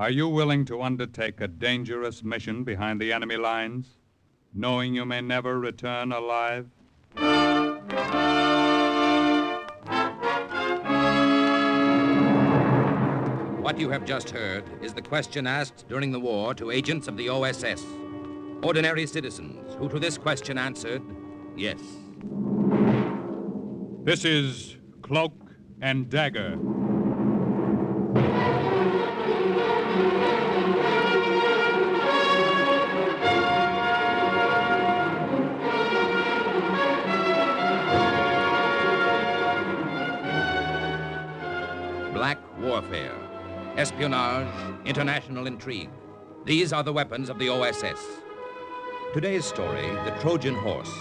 Are you willing to undertake a dangerous mission behind the enemy lines, knowing you may never return alive? What you have just heard is the question asked during the war to agents of the OSS. Ordinary citizens who to this question answered, yes. This is Cloak and Dagger. Black warfare, espionage, international intrigue. These are the weapons of the OSS. Today's story, The Trojan Horse,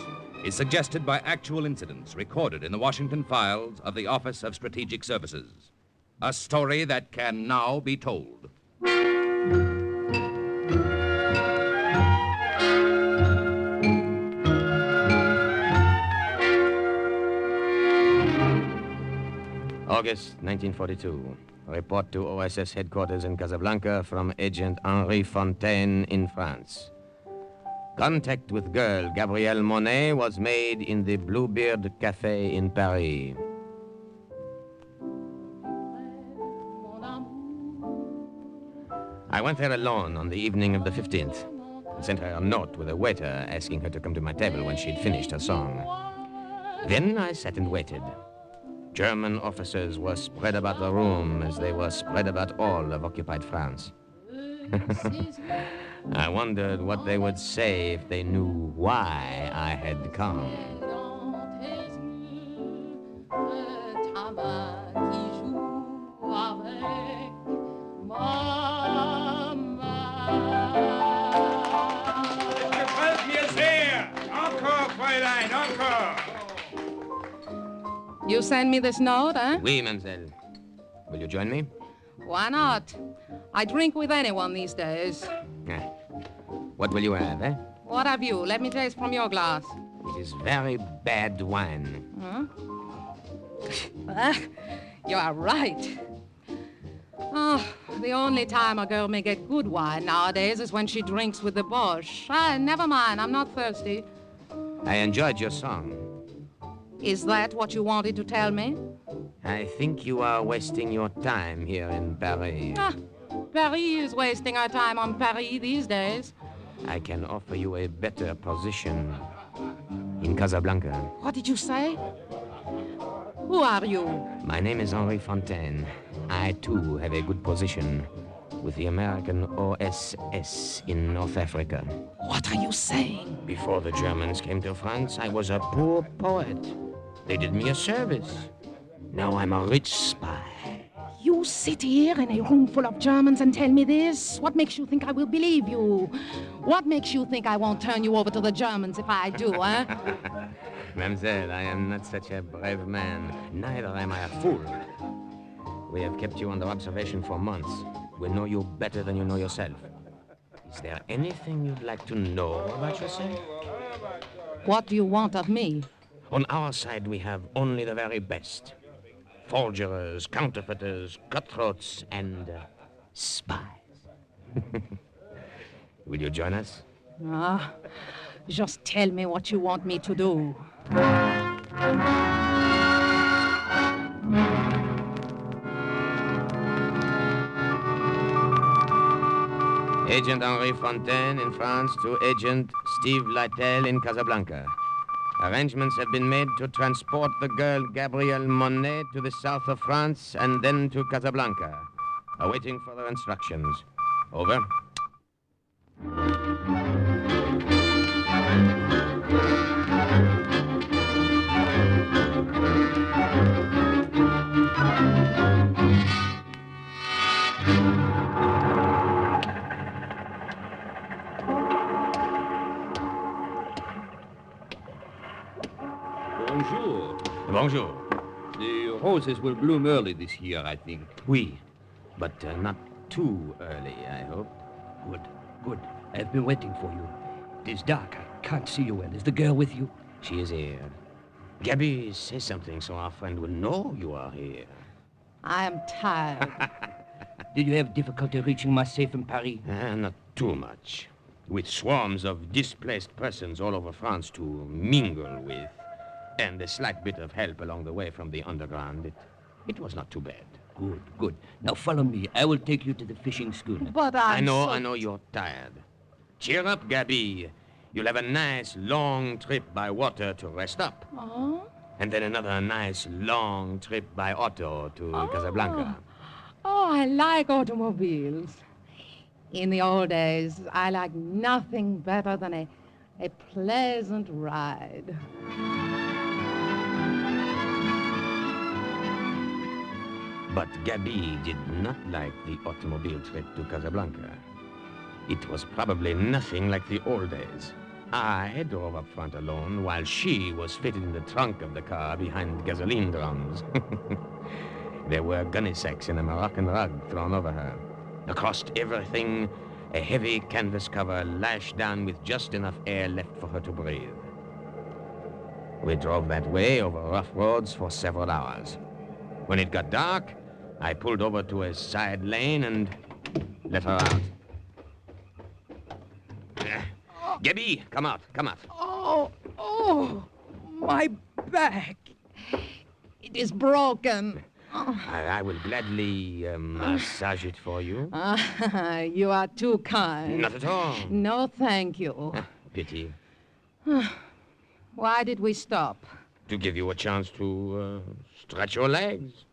is suggested by actual incidents recorded in the Washington files of the Office of Strategic Services. A story that can now be told. August 1942. Report to OSS headquarters in Casablanca from Agent Henri Fontaine in France. Contact with girl Gabrielle Monet was made in the Bluebeard Café in Paris. I went there alone on the evening of the 15th and sent her a note with a waiter asking her to come to my table when she'd finished her song. Then I sat and waited. German officers were spread about the room as they were spread about all of occupied France. I wondered what they would say if they knew why I had come. You send me this note, eh? Oui, mademoiselle. Will you join me? Why not? I drink with anyone these days. What will you have, eh? What have you? Let me taste from your glass. It is very bad wine. Huh? You are right. Oh, the only time a girl may get good wine nowadays is when she drinks with the Boche. Never mind, I'm not thirsty. I enjoyed your song. Is that what you wanted to tell me? I think you are wasting your time here in Paris. Paris is wasting our time on Paris these days. I can offer you a better position in Casablanca. What did you say? Who are you? My name is Henri Fontaine. I, too, have a good position with the American OSS in North Africa. What are you saying? Before the Germans came to France, I was a poor poet. They did me a service. Now I'm a rich spy. You sit here in a room full of Germans and tell me this? What makes you think I will believe you? What makes you think I won't turn you over to the Germans if I do, eh? Mademoiselle, I am not such a brave man. Neither am I a fool. We have kept you under observation for months. We know you better than you know yourself. Is there anything you'd like to know about yourself? What do you want of me? On our side, we have only the very best. Forgers, counterfeiters, cutthroats, and spies. Will you join us? Just tell me what you want me to do. Agent Henri Fontaine in France to Agent Steve Lytle in Casablanca. Arrangements have been made to transport the girl Gabrielle Monet to the south of France and then to Casablanca. Awaiting further instructions. Over. Bonjour. Bonjour. The roses will bloom early this year, I think. Oui, but not too early, I hope. Good, good. I've been waiting for you. It is dark. I can't see you well. Is the girl with you? She is here. Gabby, say something so our friend will know you are here. I am tired. Did you have difficulty reaching Marseille from Paris? Not too much. With swarms of displaced persons all over France to mingle with, and a slight bit of help along the way from the underground, it was not too bad. Good, good. Now follow me. I will take you to the fishing schooner. But I know you're tired. Cheer up, Gabi. You'll have a nice, long trip by water to rest up. Oh? And then another nice, long trip by auto to Casablanca. Oh, I like automobiles. In the old days, I liked nothing better than a pleasant ride. But Gabi did not like the automobile trip to Casablanca. It was probably nothing like the old days. I drove up front alone while she was fitted in the trunk of the car behind gasoline drums. There were gunny sacks and a Moroccan rug thrown over her. Across everything, a heavy canvas cover lashed down with just enough air left for her to breathe. We drove that way over rough roads for several hours. When it got dark, I pulled over to a side lane and let her out. Gabi, come out. Oh, my back. It is broken. I will gladly massage it for you. You are too kind. Not at all. No, thank you. Pity. Why did we stop? To give you a chance to stretch your legs.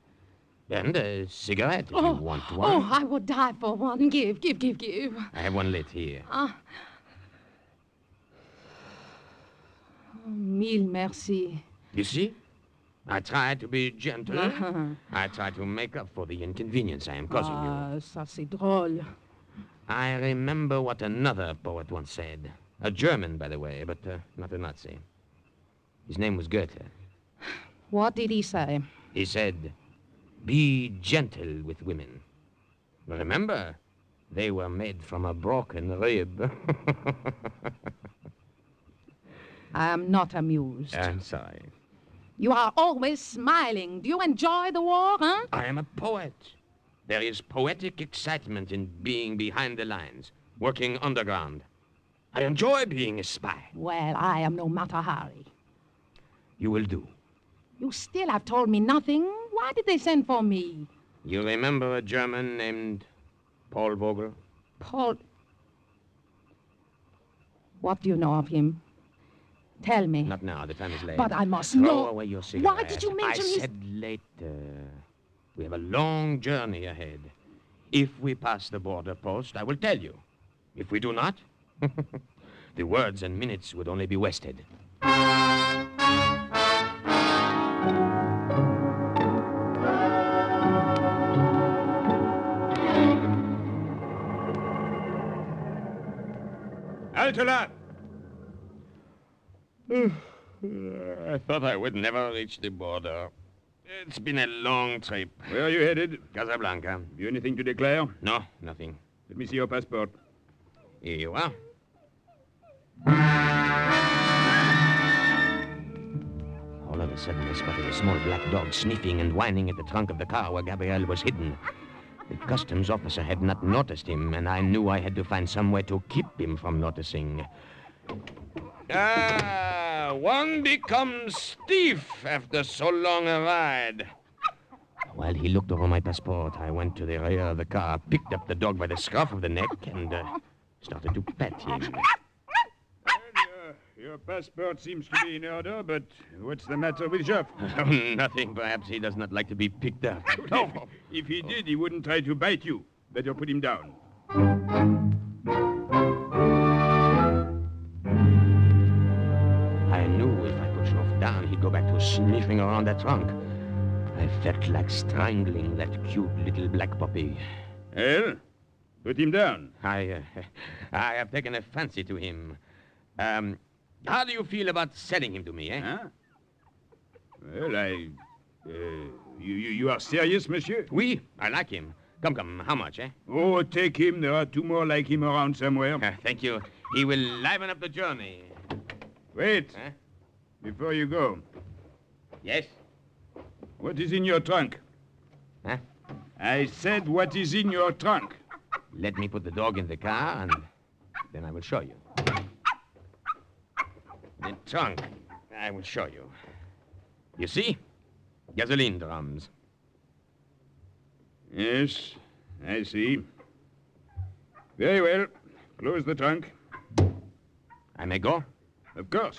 And a cigarette if you want one. Oh, I would die for one. Give. I have one lit here. Mille merci. You see? I try to be gentle. I try to make up for the inconvenience I am causing you. Ça c'est drôle. I remember what another poet once said. A German, by the way, but not a Nazi. His name was Goethe. What did he say? He said, "Be gentle with women. Remember, they were made from a broken rib." I am not amused. I'm sorry. You are always smiling. Do you enjoy the war, huh? I am a poet. There is poetic excitement in being behind the lines, working underground. I enjoy being a spy. Well, I am no Mata Hari. You will do. You still have told me nothing. Why did they send for me? You remember a German named Paul Vogel? Paul... What do you know of him? Tell me. Not now. The time is late. But I must Throw know. away your cigarette. Why did you mention I his... said later. We have a long journey ahead. If we pass the border post, I will tell you. If we do not, the words and minutes would only be wasted. Altela! I thought I would never reach the border. It's been a long trip. Where are you headed? Casablanca. You anything to declare? No, nothing. Let me see your passport. Here you are. All of a sudden, I spotted a small black dog sniffing and whining at the trunk of the car where Gabriel was hidden. The customs officer had not noticed him, and I knew I had to find some way to keep him from noticing. One becomes stiff after so long a ride. While he looked over my passport, I went to the rear of the car, picked up the dog by the scruff of the neck, and started to pet him. Your passport seems to be in order, but what's the matter with Jeff? Nothing. Perhaps he does not like to be picked up. If he did, he wouldn't try to bite you. Better put him down. I knew if I put Jeff down, he'd go back to sniffing around that trunk. I felt like strangling that cute little black puppy. Well, put him down. I have taken a fancy to him. How do you feel about selling him to me, eh? Huh? Well, you are serious, monsieur? Oui, I like him. Come, how much, eh? Oh, take him. There are two more like him around somewhere. Thank you. He will liven up the journey. Wait. Huh? Before you go, Yes? what is in your trunk? Huh? I said what is in your trunk. Let me put the dog in the car, and then I will show you. The trunk, I will show you. You see? Gasoline drums. Yes, I see. Very well. Close the trunk. I may go? Of course.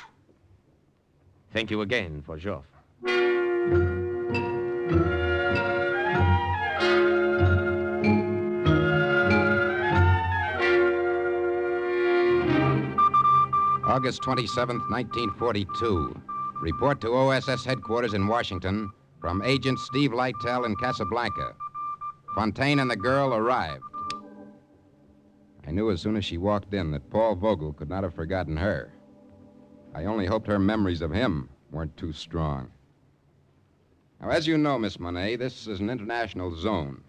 Thank you again for Joff. August 27th, 1942. Report to OSS headquarters in Washington from Agent Steve Lytle in Casablanca. Fontaine and the girl arrived. I knew as soon as she walked in that Paul Vogel could not have forgotten her. I only hoped her memories of him weren't too strong. Now, as you know, Miss Monet, this is an international zone.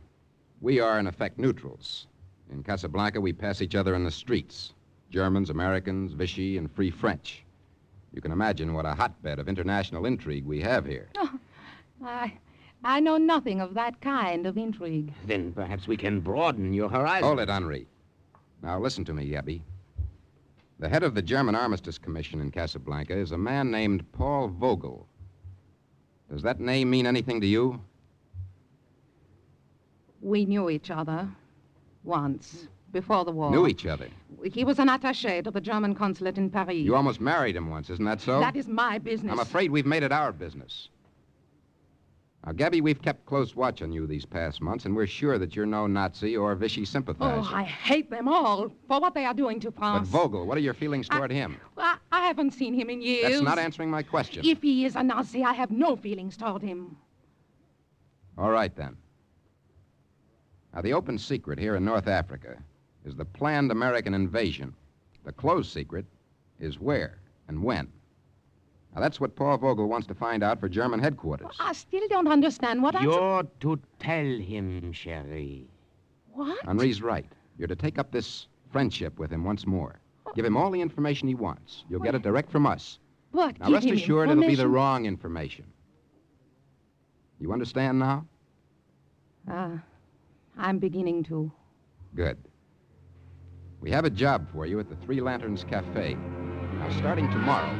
We are, in effect, neutrals. In Casablanca, we pass each other in the streets. Germans, Americans, Vichy, and Free French. You can imagine what a hotbed of international intrigue we have here. Oh, I know nothing of that kind of intrigue. Then perhaps we can broaden your horizon. Hold it, Henri. Now, listen to me, Yebby. The head of the German Armistice Commission in Casablanca is a man named Paul Vogel. Does that name mean anything to you? We knew each other once, before the war. Knew each other? He was an attaché to the German consulate in Paris. You almost married him once, isn't that so? That is my business. I'm afraid we've made it our business. Now, Gabby, we've kept close watch on you these past months, and we're sure that you're no Nazi or Vichy sympathizer. Oh, I hate them all for what they are doing to But France. Vogel, what are your feelings toward him? I haven't seen him in years. That's not answering my question. If he is a Nazi, I have no feelings toward him. All right, then. Now, the open secret here in North Africa is the planned American invasion. The closed secret is where and when. Now, that's what Paul Vogel wants to find out for German headquarters. I still don't understand what You're to tell him, Cherie. What? Henri's right. You're to take up this friendship with him once more. Give him all the information he wants. You'll get it direct from us. But Now, rest assured it'll be the wrong information. You understand now? I'm beginning to. Good. We have a job for you at the Three Lanterns Cafe. Now, starting tomorrow.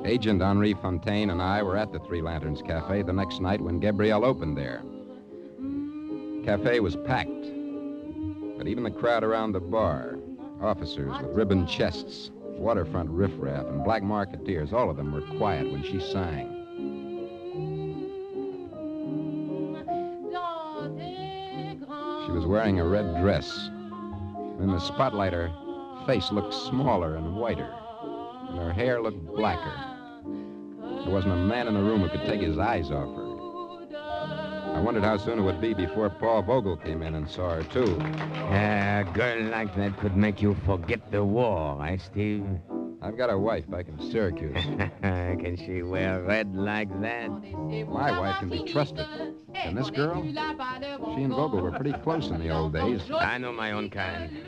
Agent Henri Fontaine and I were at the Three Lanterns Cafe the next night when Gabrielle opened there. Cafe was packed, but even the crowd around the bar, officers with ribbon chests, waterfront riffraff, and black marketeers, all of them were quiet when she sang. She was wearing a red dress. In the spotlight, her face looked smaller and whiter, and her hair looked blacker. There wasn't a man in the room who could take his eyes off her. I wondered how soon it would be before Paul Vogel came in and saw her, too. A girl like that could make you forget the war, eh, Steve? I've got a wife back in Syracuse. Can she wear red like that? My wife can be trusted. And this girl? She and Vogel were pretty close in the old days. I know my own kind.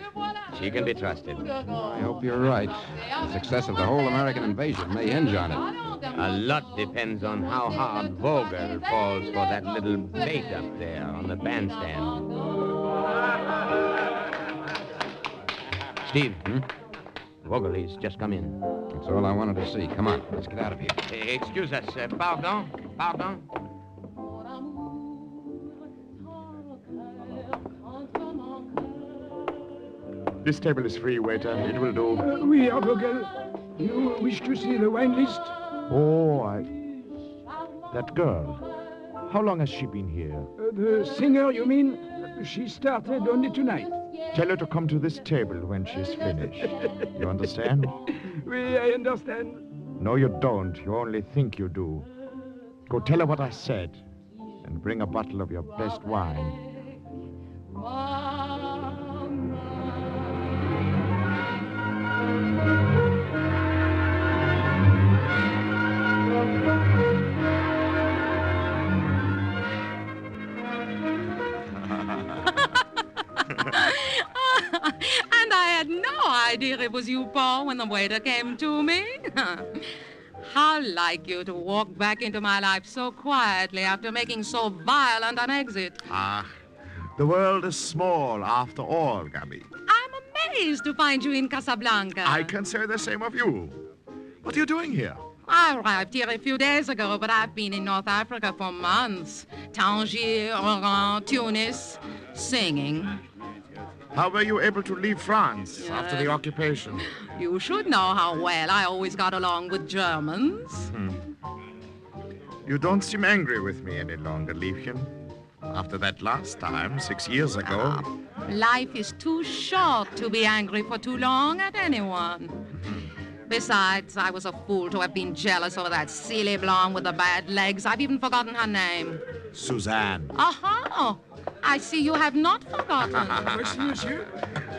She can be trusted. I hope you're right. The success of the whole American invasion may hinge on it. A lot depends on how hard Vogel falls for that little bait up there on the bandstand. Steve, Vogel, he's just come in. That's all I wanted to see. Come on, let's get out of here. Excuse us. Pardon? Pardon? This table is free, waiter. It will do. Oui, Vogel. You wish to see the wine list? Oh, that girl. How long has she been here? The singer, you mean? She started only tonight. Tell her to come to this table when she's finished. You understand? Oui, I understand. No, you don't. You only think you do. Go tell her what I said, and bring a bottle of your best wine. idea it was you, Paul, when the waiter came to me. How like you to walk back into my life so quietly after making so violent an exit. Ah, the world is small after all, Gabby. I'm amazed to find you in Casablanca. I can say the same of you. What are you doing here? I arrived here a few days ago, but I've been in North Africa for months. Tangier, Oran, Tunis, singing. How were you able to leave France after the occupation? You should know how well I always got along with Germans. You don't seem angry with me any longer, Liebchen. After that last time, 6 years ago. Life is too short to be angry for too long at anyone. Besides, I was a fool to have been jealous over that silly blonde with the bad legs. I've even forgotten her name. Suzanne. Aha! I see you have not forgotten. Monsieur?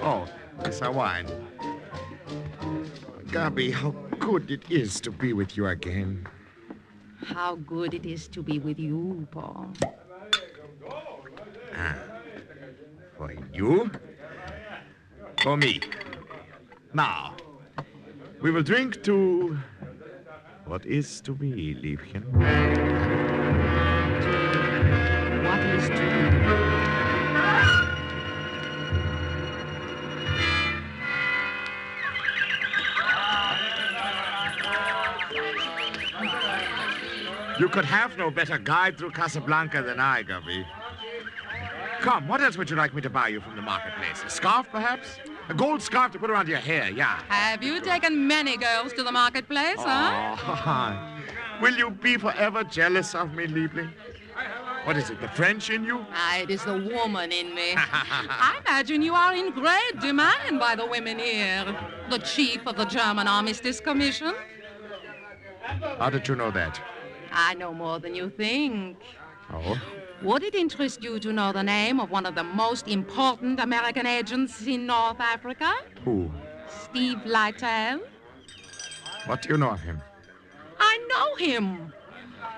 Oh, it's a wine. Gabby, how good it is to be with you again. How good it is to be with you, Paul. For you? For me. Now, we will drink to what is to be, Liebchen. What is to be? You could have no better guide through Casablanca than I, Gubby. Come, what else would you like me to buy you from the marketplace? A scarf, perhaps? A gold scarf to put around your hair, yeah. Have you taken many girls to the marketplace, huh? Oh, will you be forever jealous of me, Liebling? What is it, the French in you? It is the woman in me. I imagine you are in great demand by the women here. The chief of the German Armistice Commission. How did you know that? I know more than you think. Oh? Would it interest you to know the name of one of the most important American agents in North Africa? Who? Steve Lytle. What do you know of him? I know him.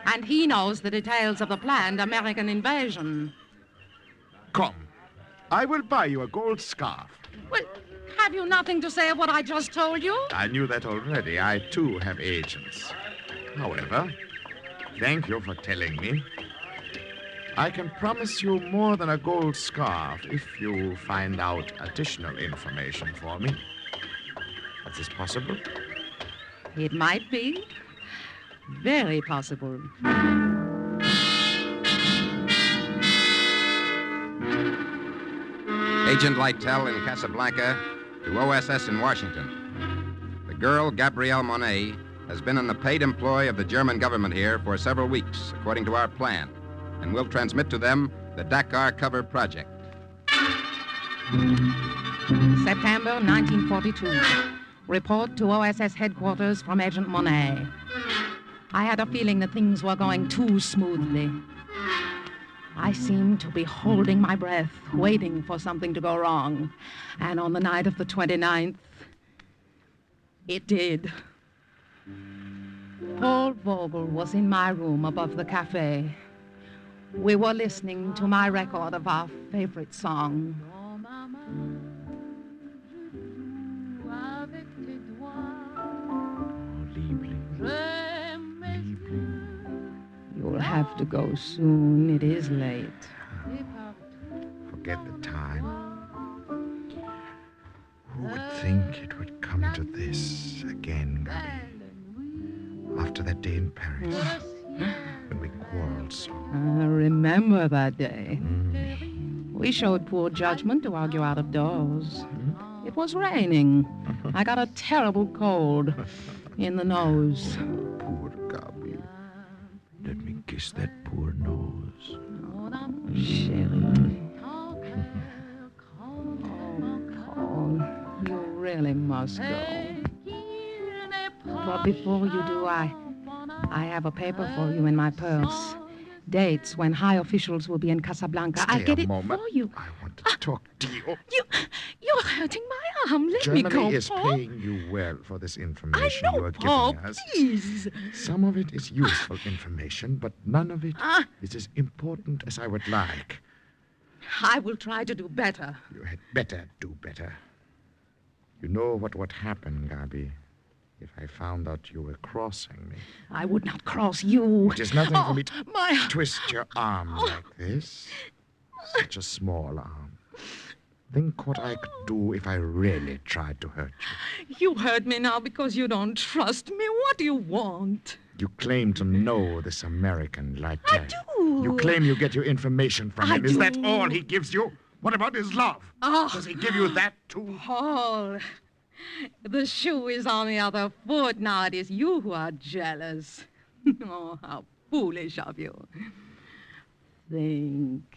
And he knows the details of the planned American invasion. Come. I will buy you a gold scarf. Well, have you nothing to say of what I just told you? I knew that already. I, too, have agents. However, thank you for telling me. I can promise you more than a gold scarf if you find out additional information for me. Is this possible? It might be. Very possible. Agent Lytle in Casablanca to OSS in Washington. The girl, Gabrielle Monet, has been in the paid employ of the German government here for several weeks, according to our plan, and will transmit to them the Dagger cover project. September 1942. Report to OSS headquarters from Agent Monet. I had a feeling that things were going too smoothly. I seemed to be holding my breath, waiting for something to go wrong. And on the night of the 29th, it did. Paul Vogel was in my room above the cafe. We were listening to my record of our favorite song. You'll have to go soon. It is late. Forget the time. Who would think it would come to this again, Gabby? After that day in Paris, when we quarreled so. I remember that day. We showed poor judgment to argue out of doors. It was raining. I got a terrible cold in the nose. Poor Gabby. Let me kiss that poor nose. Sherry. Oh, Paul, you really must go. But before you do, I have a paper for you in my purse. Dates when high officials will be in Casablanca. I'll get it for you. I want to talk to you. You're hurting my arm. Let me go, Germany is Paul. paying you well for this information I know, you are Paul, giving us. please. Some of it is useful information, but none of it is as important as I would like. I will try to do better. You had better do better. You know what would happen, Gabi, if I found out you were crossing me. I would not cross you. It is nothing for me to my... twist your arm like this. Such a small arm. Think what I could do if I really tried to hurt you. You hurt me now because you don't trust me. What do you want? You claim to know this American Lytel. I do. You claim you get your information from I him. Is do. that all he gives you? What about his love? Oh. Does he give you that too? Paul, the shoe is on the other foot now. It is you who are jealous. Oh, how foolish of you. Think,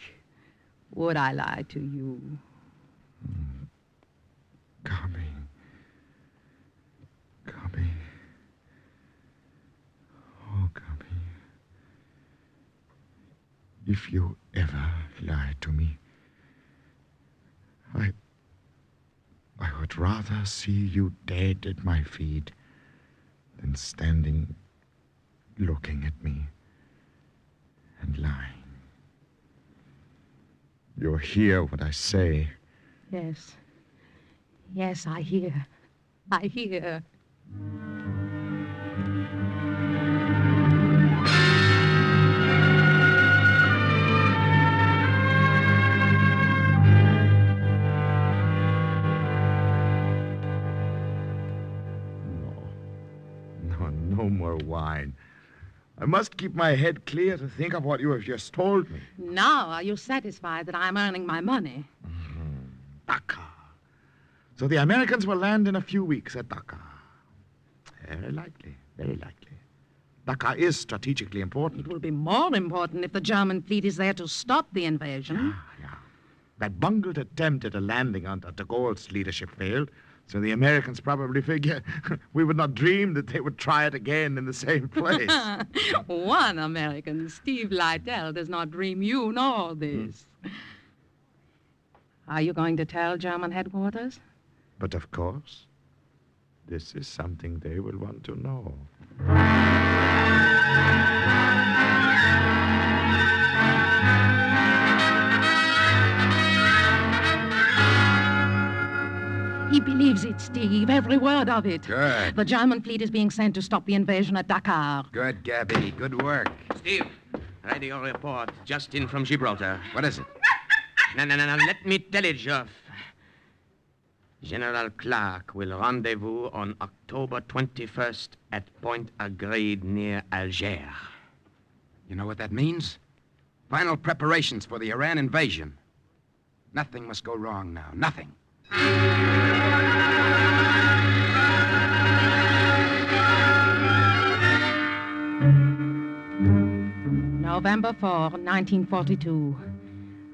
would I lie to you? Gabi. Oh, Gabi. If you ever lie to me, I would rather see you dead at my feet than standing looking at me and lying. You'll hear what I say. Yes. Yes, I hear. I hear. No more wine. I must keep my head clear to think of what you have just told me. Now, are you satisfied that I'm earning my money? Dakar. So the Americans will land in a few weeks at Dakar. Very likely, very likely. Dakar is strategically important. It will be more important if the German fleet is there to stop the invasion. Yeah. That bungled attempt at a landing under de Gaulle's leadership failed, so the Americans probably figure we would not dream that they would try it again in the same place. One American, Steve Lytel, does not dream you nor this. Are you going to tell German headquarters? But of course, this is something they will want to know. He believes it, Steve, every word of it. Good. The German fleet is being sent to stop the invasion at Dakar. Good, Gabby. Good work. Steve, ready your report. Just in from Gibraltar. What is it? No. Let me tell it, Geoff. General Clark will rendezvous on October 21st at Point Agreed near Algiers. You know what that means? Final preparations for the Iran invasion. Nothing must go wrong now. Nothing. November 4, 1942.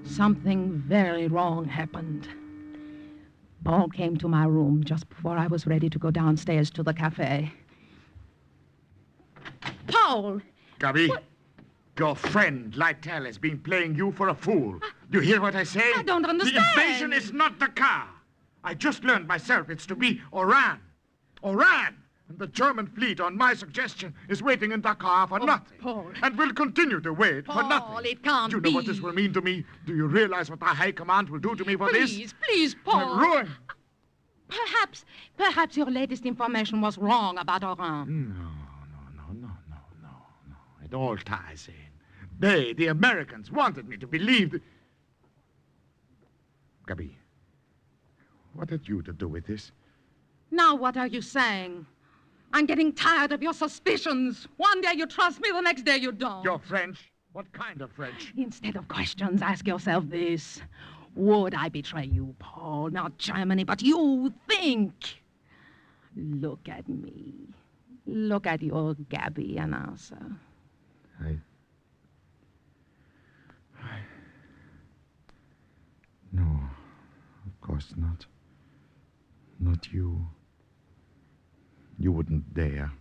Something very wrong happened. Paul came to my room just before I was ready to go downstairs to the cafe. Paul! Gabi, your friend Lytel has been playing you for a fool. Do you hear what I say? I don't understand. The invasion is not Dakar. I just learned myself it's to be Oran. Oran! And the German fleet, on my suggestion, is waiting in Dakar for nothing. Paul. And will continue to wait for nothing. Paul, it can't Do you know what be. this will mean to me? Do you realize what the High Command will do to me for this? Please, Paul. Ruin. Perhaps your latest information was wrong about Oran. No. It all ties in. They, the Americans, wanted me to believe that... Gabi, what had you to do with this? Now what are you saying? I'm getting tired of your suspicions. One day you trust me, the next day you don't. You're French? What kind of French? Instead of questions, ask yourself this. Would I betray you, Paul? Not Germany, but you. Think. Look at me. Look at your Gabi and answer. No, of course not. Not you. You wouldn't dare.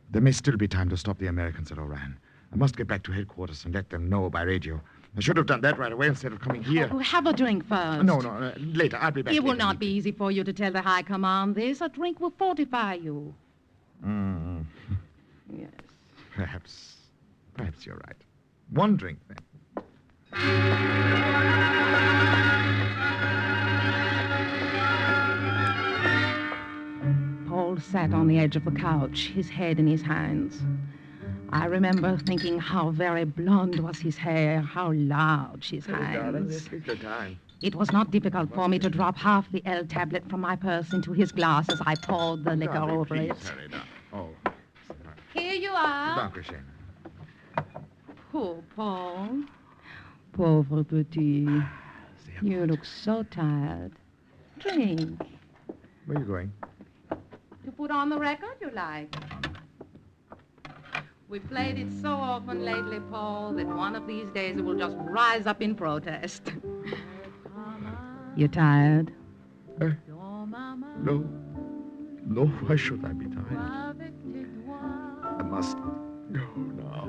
There may still be time to stop the Americans at Oran. I must get back to headquarters and let them know by radio. I should have done that right away instead of coming here. Oh, have a drink first. No, later. I'll be back. It will later. not be easy for you to tell the High Command this. A drink will fortify you. Yes. Perhaps you're right. One drink, then. Paul sat on the edge of the couch, his head in his hands. I remember thinking how very blonde was his hair, how large his hands. Take your time. It was not difficult for me to drop half the L tablet from my purse into his glass as I poured the liquor over it. Hurry down. Oh, Here you are. Dankeschön. Poor Paul. Pauvre petit. You look so tired. Drink. Where are you going? To put on the record you like. We've played it so often lately, Paul, that one of these days it will just rise up in protest. You tired? No. No, why should I be tired? I must go now.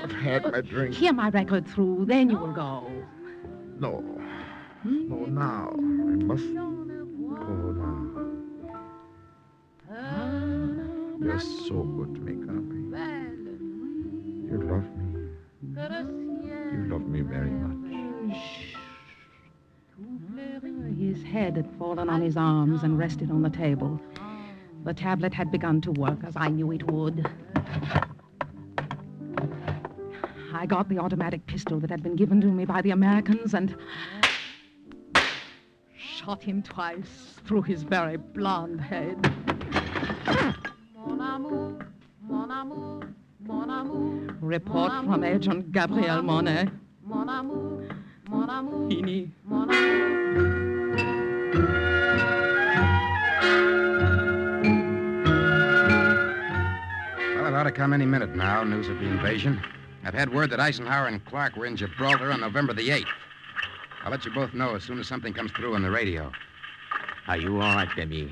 I've had my drink. Hear my record through, then you will go. No. No, now. I must go now. You're so good to me, Carmen. You love me. You love me very much. His head had fallen on his arms and rested on the table. The tablet had begun to work as I knew it would. I got the automatic pistol that had been given to me by the Americans and shot him twice through his very blonde head. Report from Agent Gabriel Monet. Fini. Well, it ought to come any minute now, news of the invasion. I've had word that Eisenhower and Clark were in Gibraltar on November the 8th. I'll let you both know as soon as something comes through on the radio. Are you all right, Debbie?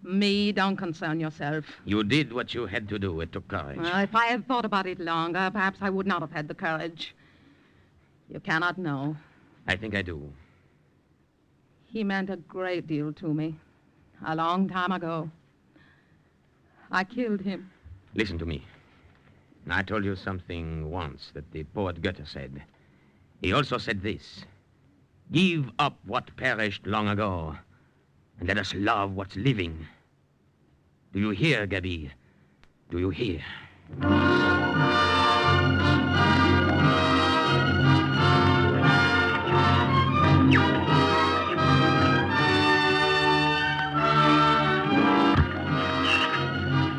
Me, don't concern yourself. You did what you had to do. It took courage. Well, if I had thought about it longer, perhaps I would not have had the courage. You cannot know. I think I do. He meant a great deal to me. A long time ago. I killed him. Listen to me. I told you something once that the poet Goethe said. He also said this. Give up what perished long ago, and let us love what's living. Do you hear, Gabi? Do you hear?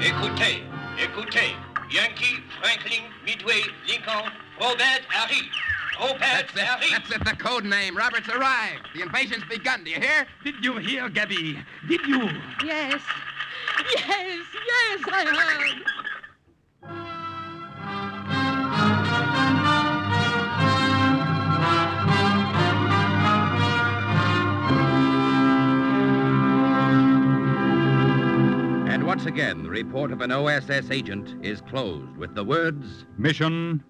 Écoutez, écoutez. Yankee, Franklin, Midway, Lincoln, Robert, Harry. Robert, Harry. That's it, the code name. Robert's arrived. The invasion's begun. Do you hear? Did you hear, Gabby? Did you? Yes. Yes, I heard. And once again, the report of an OSS agent is closed with the words, Mission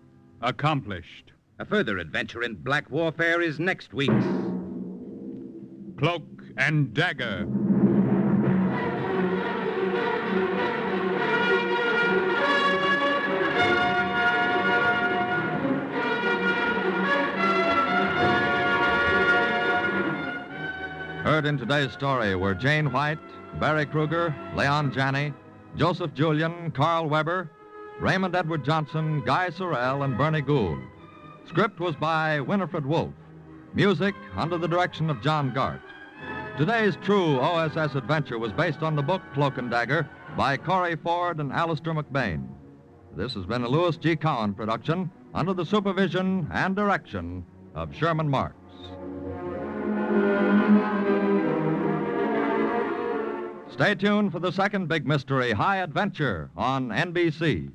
accomplished. a further adventure in black warfare is next week's Cloak and Dagger. Heard in today's story were Jane White, Barry Kruger, Leon Janney, Joseph Julian, Carl Weber, Raymond Edward Johnson, Guy Sorrell, and Bernie Gould. Script was by Winifred Wolfe. Music under the direction of John Gart. Today's true OSS adventure was based on the book Cloak and Dagger by Corey Ford and Alistair McBain. This has been a Louis G. Cowan production under the supervision and direction of Sherman Marks. Stay tuned for the second big mystery, High Adventure, on NBC.